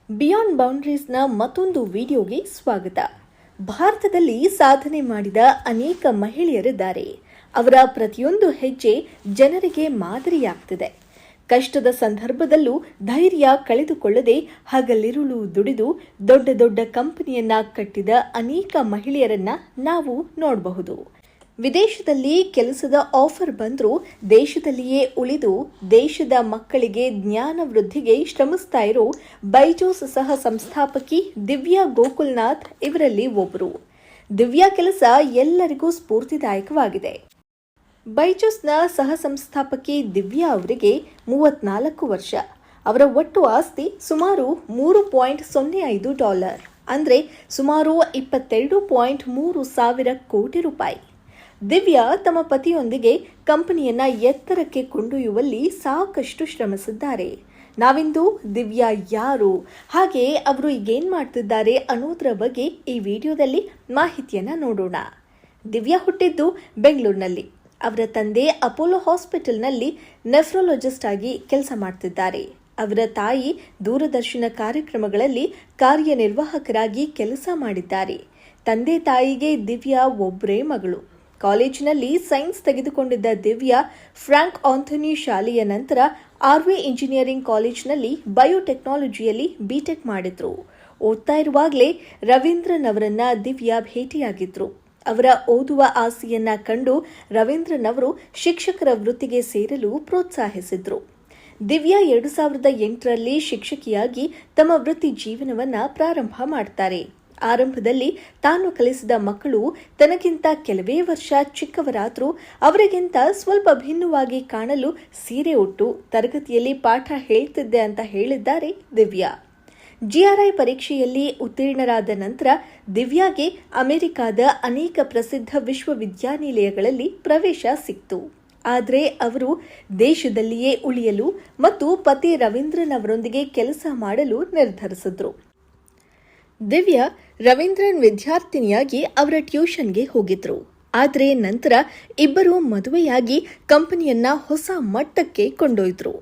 Beyond ಬೌಂಡ್ರೀಸ್ನ ಮತ್ತೊಂದು ವಿಡಿಯೋಗೆ ಸ್ವಾಗತ. ಭಾರತದಲ್ಲಿ ಸಾಧನೆ ಮಾಡಿದ ಅನೇಕ ಮಹಿಳೆಯರಿದ್ದಾರೆ. ಅವರ ಪ್ರತಿಯೊಂದು ಹೆಜ್ಜೆ ಜನರಿಗೆ ಮಾದರಿಯಾಗ್ತಿದೆ. ಕಷ್ಟದ ಸಂದರ್ಭದಲ್ಲೂ ಧೈರ್ಯ ಕಳೆದುಕೊಳ್ಳದೆ ಹಗಲಿರುಳು ದುಡಿದು ದೊಡ್ಡ ದೊಡ್ಡ ಕಂಪನಿಯನ್ನ ಕಟ್ಟಿದ ಅನೇಕ ಮಹಿಳೆಯರನ್ನ ನಾವು ನೋಡಬಹುದು. ವಿದೇಶದಲ್ಲಿ ಕೆಲಸದ ಆಫರ್ ಬಂದರೂ ದೇಶದಲ್ಲಿಯೇ ಉಳಿದು ದೇಶದ ಮಕ್ಕಳಿಗೆ ಜ್ಞಾನ ವೃದ್ಧಿಗೆ ಶ್ರಮಿಸ್ತಾ ಇರೋ ಬೈಜೂಸ್ ಸಹ ಸಂಸ್ಥಾಪಕಿ ದಿವ್ಯಾ ಗೋಕುಲ್ನಾಥ್ ಇವರಲ್ಲಿ ಒಬ್ಬರು. ದಿವ್ಯಾ ಕೆಲಸ ಎಲ್ಲರಿಗೂ ಸ್ಫೂರ್ತಿದಾಯಕವಾಗಿದೆ. ಬೈಜೂಸ್ನ ಸಹ ಸಂಸ್ಥಾಪಕಿ ದಿವ್ಯಾ ಅವರಿಗೆ 34 ವರ್ಷ. ಅವರ ಒಟ್ಟು ಆಸ್ತಿ ಸುಮಾರು $3.05 ಅಂದರೆ ಸುಮಾರು 22.3 ಸಾವಿರ ಕೋಟಿ ರೂಪಾಯಿ. ದಿವ್ಯಾ ತಮ್ಮ ಪತಿಯೊಂದಿಗೆ ಕಂಪನಿಯನ್ನ ಎತ್ತರಕ್ಕೆ ಕೊಂಡೊಯ್ಯುವಲ್ಲಿ ಸಾಕಷ್ಟು ಶ್ರಮಿಸಿದ್ದಾರೆ. ನಾವಿಂದು ದಿವ್ಯಾ ಯಾರು, ಹಾಗೆ ಅವರು ಈಗೇನ್ ಮಾಡ್ತಿದ್ದಾರೆ ಅನ್ನೋದರ ಬಗ್ಗೆ ಈ ವಿಡಿಯೋದಲ್ಲಿ ಮಾಹಿತಿಯನ್ನ ನೋಡೋಣ. ದಿವ್ಯಾ ಹುಟ್ಟಿದ್ದು ಬೆಂಗಳೂರಿನಲ್ಲಿ. ಅವರ ತಂದೆ ಅಪೋಲೋ ಹಾಸ್ಪಿಟಲ್ನಲ್ಲಿ ನೆಫ್ರಾಲಜಿಸ್ಟ್ ಆಗಿ ಕೆಲಸ ಮಾಡ್ತಿದ್ದಾರೆ. ಅವರ ತಾಯಿ ದೂರದರ್ಶನ ಕಾರ್ಯಕ್ರಮಗಳಲ್ಲಿ ಕಾರ್ಯನಿರ್ವಾಹಕರಾಗಿ ಕೆಲಸ ಮಾಡಿದ್ದಾರೆ. ತಂದೆ ತಾಯಿಗೆ ದಿವ್ಯಾ ಒಬ್ಬರೇ ಮಗಳು. ಕಾಲೇಜಿನಲ್ಲಿ ಸೈನ್ಸ್ ತೆಗೆದುಕೊಂಡಿದ್ದ ದಿವ್ಯಾ ಫ್ರಾಂಕ್ ಆಂಥೋನಿ ಶಾಲೆಯ ನಂತರ ಆರ್ವಿ ಇಂಜಿನಿಯರಿಂಗ್ ಕಾಲೇಜಿನಲ್ಲಿ ಬಯೋಟೆಕ್ನಾಲಜಿಯಲ್ಲಿ ಬಿಟೆಕ್ ಮಾಡಿದ್ರು. ಓದ್ತಾ ಇರುವಾಗಲೇ ರವೀಂದ್ರನ್ ಅವರನ್ನ ದಿವ್ಯಾ ಭೇಟಿಯಾಗಿದ್ರು. ಅವರ ಓದುವ ಆಸೆಯನ್ನ ಕಂಡು ರವೀಂದ್ರನ್ ಅವರು ಶಿಕ್ಷಕರ ವೃತ್ತಿಗೆ ಸೇರಲು ಪ್ರೋತ್ಸಾಹಿಸಿದ್ರು. ದಿವ್ಯಾ 2008ರಲ್ಲಿ ಶಿಕ್ಷಕಿಯಾಗಿ ತಮ್ಮ ವೃತ್ತಿ ಜೀವನವನ್ನ ಪ್ರಾರಂಭ ಮಾಡ್ತಾರೆ. ಆರಂಭದಲ್ಲಿ ತಾನು ಕಲಿಸಿದ ಮಕ್ಕಳು ತನಗಿಂತ ಕೆಲವೇ ವರ್ಷ ಚಿಕ್ಕವರಾದರೂ ಅವರಿಗಿಂತ ಸ್ವಲ್ಪ ಭಿನ್ನವಾಗಿ ಕಾಣಲು ಸೀರೆ ಉಟ್ಟು ತರಗತಿಯಲ್ಲಿ ಪಾಠ ಹೇಳ್ತಿದ್ದೆ ಅಂತ ಹೇಳಿದ್ದಾರೆ ದಿವ್ಯಾ. GRI ಪರೀಕ್ಷೆಯಲ್ಲಿ ಉತ್ತೀರ್ಣರಾದ ನಂತರ ದಿವ್ಯಾಗೆ ಅಮೆರಿಕಾದ ಅನೇಕ ಪ್ರಸಿದ್ಧ ವಿಶ್ವವಿದ್ಯಾನಿಲಯಗಳಲ್ಲಿ ಪ್ರವೇಶ ಸಿಕ್ತು. ಆದರೆ ಅವರು ದೇಶದಲ್ಲಿಯೇ ಉಳಿಯಲು ಮತ್ತು ಪತಿ ರವೀಂದ್ರನ್ ಅವರೊಂದಿಗೆ ಕೆಲಸ ಮಾಡಲು ನಿರ್ಧರಿಸಿದ್ರು. ದಿವ್ಯಾ ರವೀಂದ್ರನ್ ವಿದ್ಯಾರ್ಥಿನಿಯಾಗಿ ಅವರ ಟ್ಯೂಷನ್ಗೆ ಹೋಗಿದ್ರು. ಆದರೆ ನಂತರ ಇಬ್ಬರು ಮದುವೆಯಾಗಿ ಕಂಪನಿಯನ್ನ ಹೊಸ ಮಟ್ಟಕ್ಕೆ ಕೊಂಡೊಯ್ದ್ರು.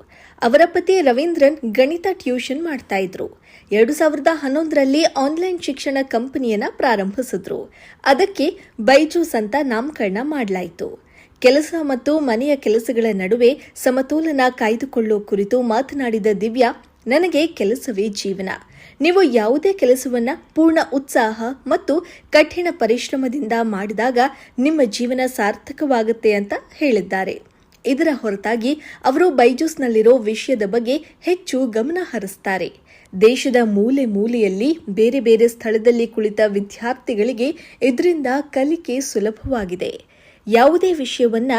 ಅವರ ಪತಿ ರವೀಂದ್ರನ್ ಗಣಿತ ಟ್ಯೂಷನ್ ಮಾಡ್ತಾ ಇದ್ರು. 2011ರಲ್ಲಿ ಆನ್ಲೈನ್ ಶಿಕ್ಷಣ ಕಂಪನಿಯನ್ನ ಪ್ರಾರಂಭಿಸಿದ್ರು. ಅದಕ್ಕೆ ಬೈಜೂಸ್ ಅಂತ ನಾಮಕರಣ ಮಾಡಲಾಯಿತು. ಕೆಲಸ ಮತ್ತು ಮನೆಯ ಕೆಲಸಗಳ ನಡುವೆ ಸಮತೋಲನ ಕಾಯ್ದುಕೊಳ್ಳೋ ಕುರಿತು ಮಾತನಾಡಿದ ದಿವ್ಯಾ, ನನಗೆ ಕೆಲಸವೇ ಜೀವನ. ನೀವು ಯಾವುದೇ ಕೆಲಸವನ್ನ ಪೂರ್ಣ ಉತ್ಸಾಹ ಮತ್ತು ಕಠಿಣ ಪರಿಶ್ರಮದಿಂದ ಮಾಡಿದಾಗ ನಿಮ್ಮ ಜೀವನ ಸಾರ್ಥಕವಾಗುತ್ತೆ ಅಂತ ಹೇಳಿದ್ದಾರೆ. ಇದರ ಹೊರತಾಗಿ ಅವರು ಬೈಜೂಸ್ನಲ್ಲಿರೋ ವಿಷಯದ ಬಗ್ಗೆ ಹೆಚ್ಚು ಗಮನ ಹರಿಸ್ತಾರೆ. ದೇಶದ ಮೂಲೆ ಮೂಲೆಯಲ್ಲಿ ಬೇರೆ ಬೇರೆ ಸ್ಥಳದಲ್ಲಿ ಕುಳಿತ ವಿದ್ಯಾರ್ಥಿಗಳಿಗೆ ಇದರಿಂದ ಕಲಿಕೆ ಸುಲಭವಾಗಿದೆ. ಯಾವುದೇ ವಿಷಯವನ್ನ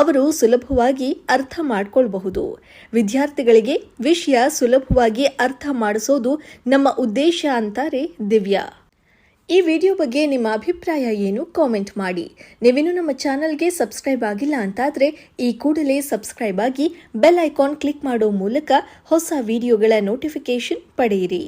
ಅವರು ಸುಲಭವಾಗಿ ಅರ್ಥ ಮಾಡಿಕೊಳ್ಳಬಹುದು. ವಿದ್ಯಾರ್ಥಿಗಳಿಗೆ ವಿಷಯ ಸುಲಭವಾಗಿ ಅರ್ಥ ಮಾಡಿಸೋದು ನಮ್ಮ ಉದ್ದೇಶ ಅಂತಾರೆ ದಿವ್ಯಾ. ಈ ವಿಡಿಯೋ ಬಗ್ಗೆ ನಿಮ್ಮ ಅಭಿಪ್ರಾಯ ಏನು ಕಾಮೆಂಟ್ ಮಾಡಿ. ನೀವಿನ್ನೂ ನಮ್ಮ ಚಾನಲ್ಗೆ ಸಬ್ಸ್ಕ್ರೈಬ್ ಆಗಿಲ್ಲ ಅಂತಾದರೆ ಈ ಕೂಡಲೇ ಸಬ್ಸ್ಕ್ರೈಬ್ ಆಗಿ ಬೆಲ್ ಐಕಾನ್ ಕ್ಲಿಕ್ ಮಾಡೋ ಮೂಲಕ ಹೊಸ ವಿಡಿಯೋಗಳ ನೋಟಿಫಿಕೇಶನ್ ಪಡೆಯಿರಿ.